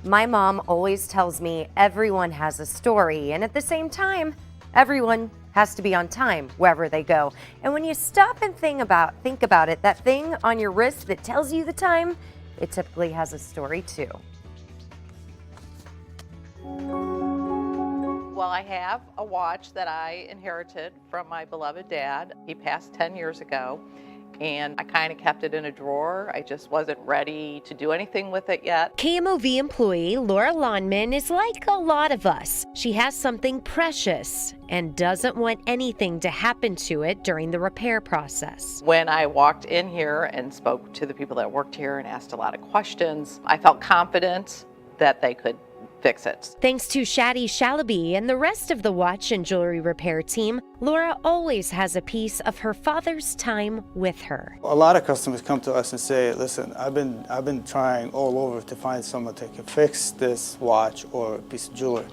My mom always tells me everyone has a story, and at the same time, everyone has to be on time wherever they go. And when you stop and think about it, that thing on your wrist that tells you the time, it typically has a story too. Well, I have a watch that I inherited from my beloved dad. He passed 10 years ago, and I kind of kept it in a drawer. I just wasn't ready to do anything with it yet. KMOV employee Laura Lawnman is like a lot of us. She has something precious and doesn't want anything to happen to it during the repair process. When I walked in here and spoke to the people that worked here and asked a lot of questions, I felt confident that they could fix it. Thanks to Shadi Shalaby and the rest of the watch and jewelry repair team, Laura always has a piece of her father's time with her. A lot of customers come to us and say, listen, I've been trying all over to find someone that can fix this watch or a piece of jewelry,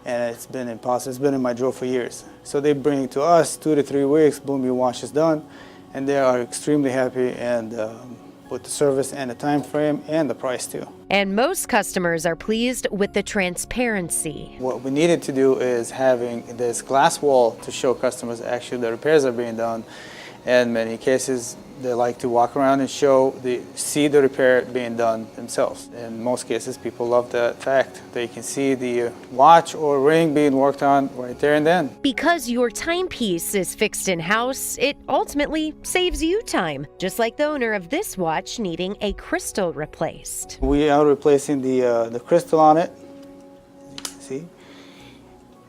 and it's been impossible. It's been in my drawer for years. So they bring it to us, 2 to 3 weeks, boom, your watch is done, and they are extremely happy and with the service and the time frame and the price too. And most customers are pleased with the transparency. What we needed to do is having this glass wall to show customers actually the repairs are being done. In many cases, they like to walk around and see the repair being done themselves. In most cases, people love the fact they can see the watch or ring being worked on right there and then. Because your timepiece is fixed in-house, it ultimately saves you time, just like the owner of this watch needing a crystal replaced. We are replacing the crystal on it, see?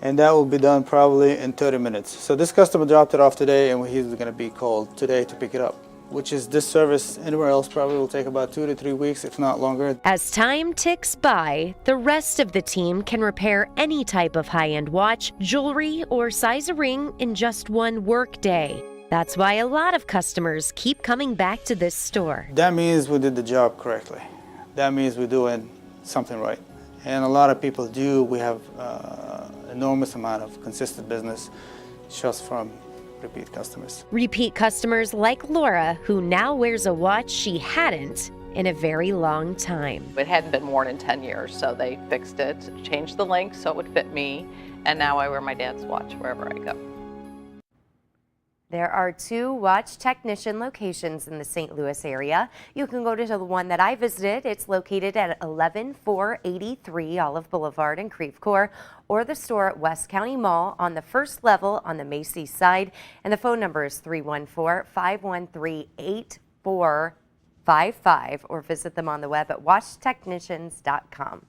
And that will be done probably in 30 minutes. So this customer dropped it off today, and he's going to be called today to pick it up, which is this service anywhere else probably will take about 2 to 3 weeks, if not longer. As time ticks by, the rest of the team can repair any type of high-end watch, jewelry, or size a ring in just one work day. That's why a lot of customers keep coming back to this store. That means we did the job correctly. That means we're doing something right. And a lot of people do. We have enormous amount of consistent business just from repeat customers. Repeat customers like Laura, who now wears a watch she hadn't in a very long time. It hadn't been worn in 10 years, so they fixed it, changed the link so it would fit me, and now I wear my dad's watch wherever I go. There are 2 watch technician locations in the St. Louis area. You can go to the one that I visited. It's located at 11483 Olive Boulevard in Creve Coeur, or the store at West County Mall on the first level on the Macy's side. And the phone number is 314-513-8455, or visit them on the web at watchtechnicians.com.